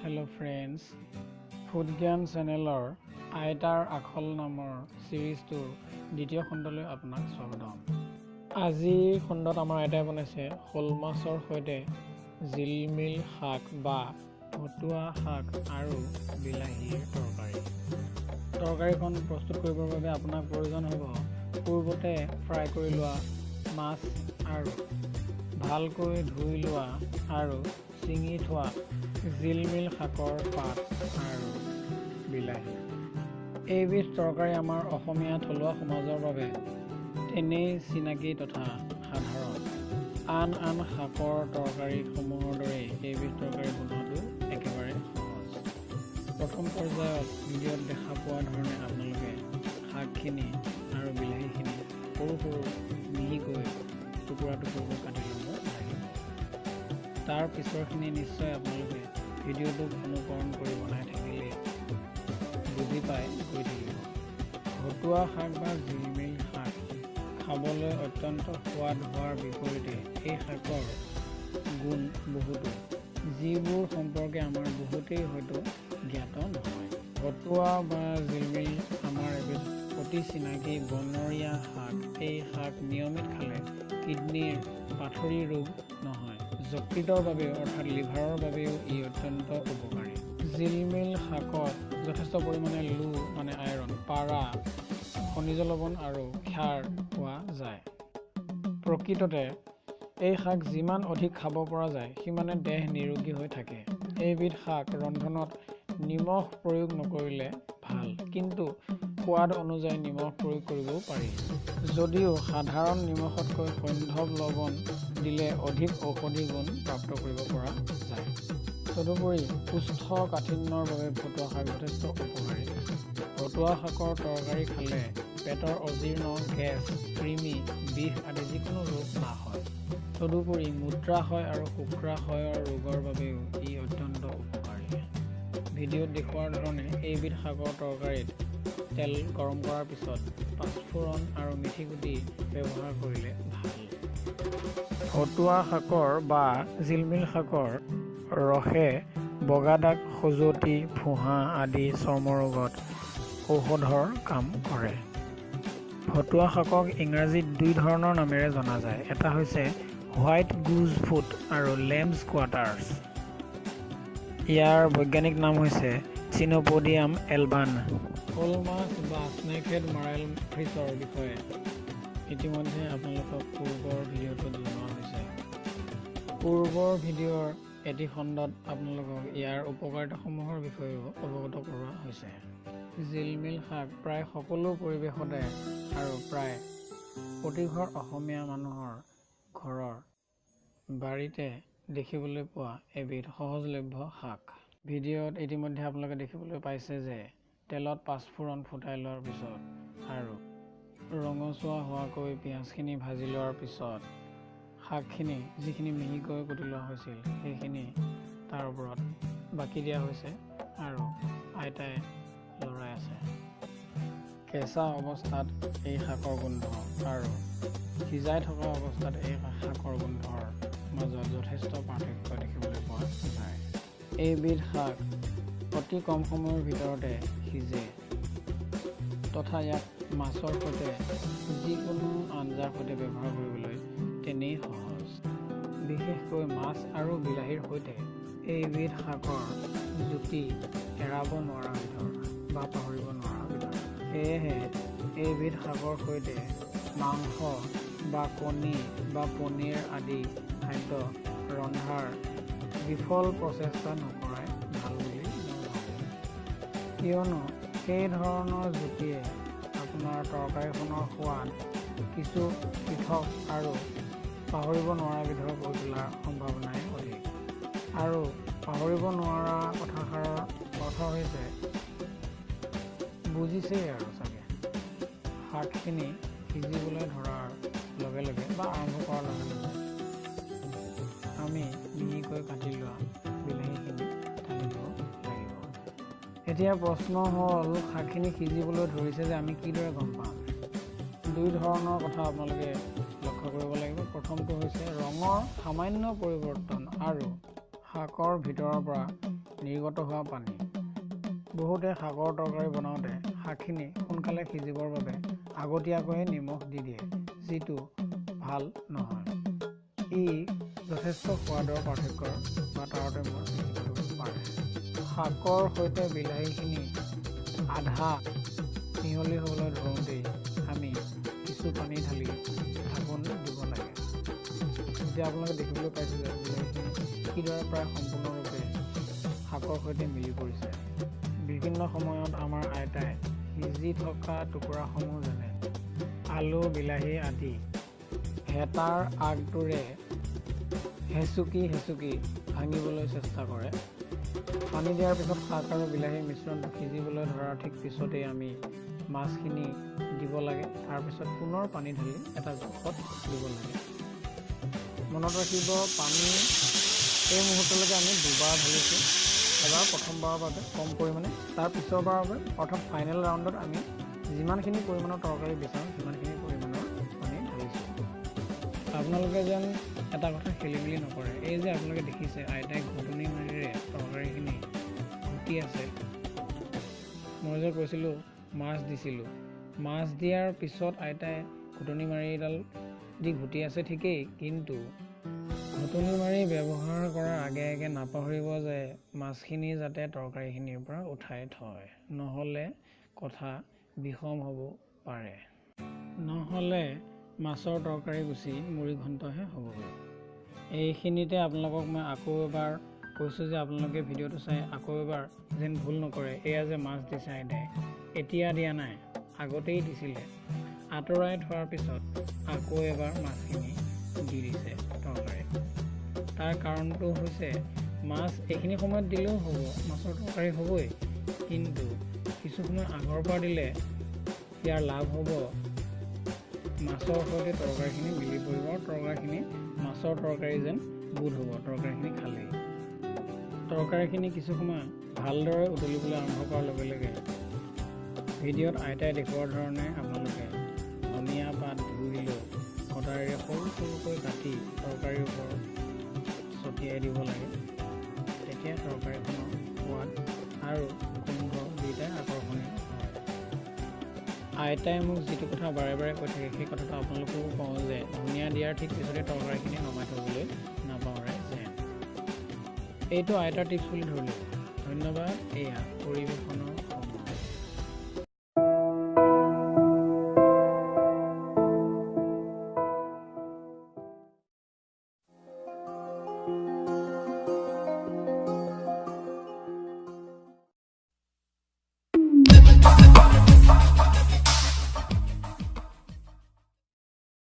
Hello friends, Food Gyan Channelor Aitar Akhol Namor series tour দ্বিতীয় খণ্ডলৈ আপোনাক স্বাগতম। আজি খণ্ডত আমাৰ এটাই বনাইছে শ'ল মাছৰ সৈতে জিলমিল শাক বা ভতুৱা শাক আৰু বিলাহীৰ তৰকাৰী। তৰকাৰীখন প্ৰস্তুত কৰিবৰ বাবে আপোনাক প্ৰয়োজন হ'ব পূৰ্বতে ফ্ৰাই কৰি লোৱা মাছ আৰু ভালকৈ ধুই লোৱা আৰু চিঙি থোৱা জিলমিল শাকৰ পাত আৰু বিলাহী। এইবিধ তৰকাৰী আমাৰ অসমীয়া থলুৱা সমাজৰ বাবে তেনেই চিনাকি তথা সাধাৰণ। আন শাকৰ তৰকাৰীসমূহৰ দৰেই এইবিধ তৰকাৰী বনোৱাটো একেবাৰে সহজ। প্ৰথম পৰ্যায়ত ভিডিঅ'ত দেখা পোৱা ধৰণে আপোনালোকে শাকখিনি আৰু বিলাহীখিনি সৰু সৰু মিহিকৈ টুকুৰা টুকুৰকৈ কাটি ল'ব লাগিব। তাৰ পিছৰখিনি নিশ্চয় আপোনালোকে ভিডিঅ'টোক অনুকৰণ কৰি বনাই থাকিলে বুজি পাই গৈ থাকিব। ভতুৱা শাক বা জিলমিল শাক খাবলৈ অত্যন্ত সোৱাদ হোৱাৰ বিপৰীতে এই শাকৰ গুণ বহুতো, যিবোৰ সম্পৰ্কে আমাৰ বহুতেই হয়তো জ্ঞাত নহয়। ভতুৱা বা জিলমিল আমাৰ এবিধ অতি চিনাকি বনৰীয়া শাক। এই শাক নিয়মিত খালে কিডনীৰ পাথৰী ৰোগ নহয়, যকৃতৰ বাবেও অৰ্থাৎ লিভাৰৰ বাবেও ই অত্যন্ত উপকাৰী। জিলমিল শাকত যথেষ্ট পৰিমাণে লো মানে আইৰণ, পাৰা, খনিজ লৱণ আৰু ক্ষাৰ পোৱা যায়। প্ৰকৃততে এই শাক যিমান অধিক খাব পৰা যায় সিমানে দেহ নিৰোগী হৈ থাকে। এইবিধ শাক ৰন্ধনত নিমখ প্ৰয়োগ নকৰিলে ভাল, কিন্তু সোৱাদ অনুযায়ী নিমখ প্ৰয়োগ কৰিবও পাৰি। যদিও সাধাৰণ নিমখতকৈ সৈন্ধৱ লৱণ দিলে অধিক ঔষধি গুণ প্ৰাপ্ত কৰিব পৰা যায়। তদুপৰি কোষ্ঠকাঠিন্যৰ বাবে ভতুৱা শাক যথেষ্ট উপকাৰী। ভতুৱা শাকৰ তৰকাৰী খালে পেটৰ অজীৰ্ণ, গেছ, কৃমি, বিষ আদি যিকোনো ৰোগ নাশ হয়। তদুপৰি মূত্ৰাশয় আৰু শুক্ৰাশয়ৰ ৰোগৰ বাবেও ই অত্যন্ত উপকাৰী। ভিডিঅ'ত দেখুওৱাৰ ধৰণে এইবিধ শাকৰ তৰকাৰীত তেল গৰম কৰাৰ পিছত পাঁচফোৰণ আৰু মেথিগুটি ব্যৱহাৰ কৰিলে ভাল। ভতুৱা শাকৰ বা জিলমিল শাকৰ ৰসে বগা দাগ, খজুৱতি, ফোঁহা আদি চৰ্মৰোগত ঔষধৰ কাম কৰে। ভতুৱা শাকক ইংৰাজীত দুই ধৰণৰ নামেৰে জনা যায়। এটা হৈছে হোৱাইট গুজ ফুট আৰু লেম্বছ কোৱাটাৰ্ছ। ইয়াৰ বৈজ্ঞানিক নাম হৈছে চিনোপডিয়াম এলবান। শ'ল মাছ বা স্নেকহেড মাৰেল ফিছৰ বিষয়ে ইতিমধ্যে আপোনালোকক পূৰ্বৰ ভিডিঅ'টোত জনোৱা হৈছে। পূৰ্বৰ ভিডিঅ'ৰ এটি খণ্ডত আপোনালোকক ইয়াৰ উপকাৰিতাসমূহৰ বিষয়েও অৱগত কৰোৱা হৈছে। জিলমিল শাক প্ৰায় সকলো পৰিৱেশতে আৰু প্ৰায় প্ৰতিঘৰ অসমীয়া মানুহৰ ঘৰৰ বাৰীতে দেখিবলৈ পোৱা এবিধ সহজলভ্য শাক। ভিডিঅ'ত ইতিমধ্যে আপোনালোকে দেখিবলৈ পাইছে যে তেলত পাঁচফোৰণ ফুটাই লোৱাৰ পিছত আৰু ৰঙচুৱা হোৱাকৈ পিঁয়াজখিনি ভাজি লোৱাৰ পিছত শাকখিনি যিখিনি মিহিকৈ কুটি লোৱা হৈছিল সেইখিনি তাৰ ওপৰত বাকি দিয়া হৈছে আৰু আইতাই লৰাই আছে। কেঁচা অৱস্থাত এই শাকৰ গোন্ধ আৰু সিজাই থকা অৱস্থাত এই শাকৰ গোন্ধৰ মাজত যথেষ্ট পাৰ্থক্য দেখিবলৈ পোৱা যায়। এইবিধ শাক অতি কম সময়ৰ ভিতৰতে সিজে তথা ইয়াক মাছৰ সৈতে যিকোনো আঞ্জাৰ সৈতে ব্যৱহাৰ কৰিবলৈ তেনেই সহজ। বিশেষকৈ মাছ আৰু বিলাহীৰ সৈতে এইবিধ শাকৰ জুতি এৰাব নোৱাৰা বিধৰ বা পাহৰিব নোৱাৰা বিধৰ। সেয়েহে এইবিধ শাকৰ সৈতে মাংস বা কণী বা পনীৰ আদি খাদ্য ৰন্ধাৰ বিফল প্ৰচেষ্টা নকৰাই ভাল বুলি মই ভাবোঁ। কিয়নো সেই ধৰণৰ জুতিয়ে আপোনাৰ তৰকাৰীখনৰ সোৱাদ কিছু পৃথক আৰু পাহৰিব নোৱাৰা বিধৰ কৰি তোলাৰ সম্ভাৱনাই অধিক। আৰু পাহৰিব নোৱাৰা কথাষাৰৰ অৰ্থ হৈছে বুজিছেই আৰু চাগে, শাকখিনি সিজিবলৈ ধৰাৰ লগে লগে বা আৰম্ভ কৰাৰ লগে লগে আমি মিহিকৈ কাটি লোৱা বিলাহীখিনি ঢালি দিব লাগিব। এতিয়া প্ৰশ্ন হ'ল, শাকখিনি সিজিবলৈ ধৰিছে যে আমি কিদৰে গম পাম? দুই ধৰণৰ কথা আপোনালোকে লক্ষ্য কৰিব লাগিব। প্ৰথমটো হৈছে ৰঙৰ সামান্য পৰিৱৰ্তন আৰু শাকৰ ভিতৰৰ পৰা নিৰ্গত হোৱা পানী। বহুতে শাকৰ তৰকাৰী বনাওঁতে শাকখিনি সোনকালে সিজিবৰ বাবে আগতীয়াকৈয়ে নিমখ দি দিয়ে, যিটো ভাল নহয়। ই যথেষ্ট সোৱাদৰ পাৰ্থক্যৰ বা তাৰতম্যৰ সৃষ্টি কৰিব পাৰে। শাকৰ সৈতে বিলাহীখিনি আধা মিহলি হ'বলৈ ধৰোঁতেই আমি কিছু পানী ঢালি ঢাকোন দিব লাগে। এতিয়া আপোনালোকে দেখিবলৈ পাইছে যে বিলাহীখিনি কিদৰে প্ৰায় সম্পূৰ্ণৰূপে শাকৰ সৈতে মিলি পৰিছে। বিভিন্ন সময়ত আমাৰ আইতাই সিজি থকা টুকুৰাসমূহ যেনে আলু, বিলাহী আদি হেতাৰ আগটোৰে হেচুকি ভাঙিবলৈ চেষ্টা কৰে। পানী দিয়াৰ পিছত শাক আৰু বিলাহীৰ মিশ্ৰণটো সিজিবলৈ ধৰাৰ ঠিক পিছতেই আমি মাছখিনি দিব লাগে। তাৰপিছত পুনৰ পানী ঢালি এটা জোখত দিব লাগে। মনত ৰাখিব, পানী এই মুহূৰ্তলৈকে আমি দুবাৰ ঢালিছোঁ। এবাৰ প্ৰথমবাৰৰ বাবে কম পৰিমাণে, তাৰ পিছৰবাৰৰ বাবে অৰ্থাৎ ফাইনেল ৰাউণ্ডত আমি যিমানখিনি পৰিমাণৰ তৰকাৰী বিচাৰোঁ সিমানখিনি পৰিমাণৰ পানী ঢালিছোঁ। আপোনালোকে যেন এটা কথা খেলিমেলি নকৰে। এই যে আপোনালোকে দেখিছে আইতাই ঘুটনি মাৰিৰে তৰকাৰীখিনি ঘুটি আছে। মই যে কৈছিলোঁ মাছ দিছিলোঁ, মাছ দিয়াৰ পিছত আইতাই ঘুটনি মাৰিডাল দি ঘুটি আছে ঠিকেই, কিন্তু ঘুটনি মাৰি ব্যৱহাৰ কৰাৰ আগে আগে নাপাহৰিব যে মাছখিনি যাতে তৰকাৰীখিনিৰ পৰা উঠাই থয়, নহ'লে কথা বিষম হ'ব পাৰে। নহ'লে মাছৰ তৰকাৰী গুচি মুড়িঘণ্টহে হ'বগৈ। এইখিনিতে আপোনালোকক মই আকৌ এবাৰ কৈছোঁ যে আপোনালোকে ভিডিঅ'টো চাই আকৌ এবাৰ যেন ভুল নকৰে। এয়া যে মাছ দিছে আইতাই, এতিয়া দিয়া নাই, আগতেই দিছিলে। আঁতৰাই থোৱাৰ পিছত আকৌ এবাৰ মাছখিনি দি দিছে তৰকাৰী। তাৰ কাৰণটো হৈছে মাছ এইখিনি সময়ত দিলেও হ'ব, মাছৰ তৰকাৰী হ'বই, কিন্তু কিছু সময় আগৰ পৰা দিলে ইয়াৰ লাভ হ'ব, মাছৰ সৈতে তৰকাৰীখিনি মিলি পৰিব, তৰকাৰীখিনি মাছৰ তৰকাৰী যেন বোধ হ'ব তৰকাৰীখিনি খালেই। তৰকাৰীখিনি কিছু সময় ভালদৰে উতলিবলৈ আৰম্ভ কৰাৰ লগে লগে ভিডিঅ'ত আইতাই দেখুওৱাৰ ধৰণে আপোনালোকে ধনিয়া পাত ধুই লৈ কটাৰীৰে সৰু সৰুকৈ কাটি তৰকাৰীৰ ওপৰত ছটিয়াই দিব লাগে। তেতিয়া তৰকাৰীখনৰ সোৱাদ আৰু গোন্ধ দুয়োটাই আকৰ্ষণীয় হয়। আইতাই মোক যিটো কথা বাৰে বাৰে কৈ থাকে সেই কথাটো আপোনালোককো কওঁ যে ধনিয়া দিয়াৰ ঠিক পিছতে তৰকাৰীখিনি নমাই থ'বলৈ নাপাহৰে যেন। এইটো আইতাৰ টিপছ বুলি ধৰিলোঁ। ধন্যবাদ। এয়া পৰিৱেশনৰ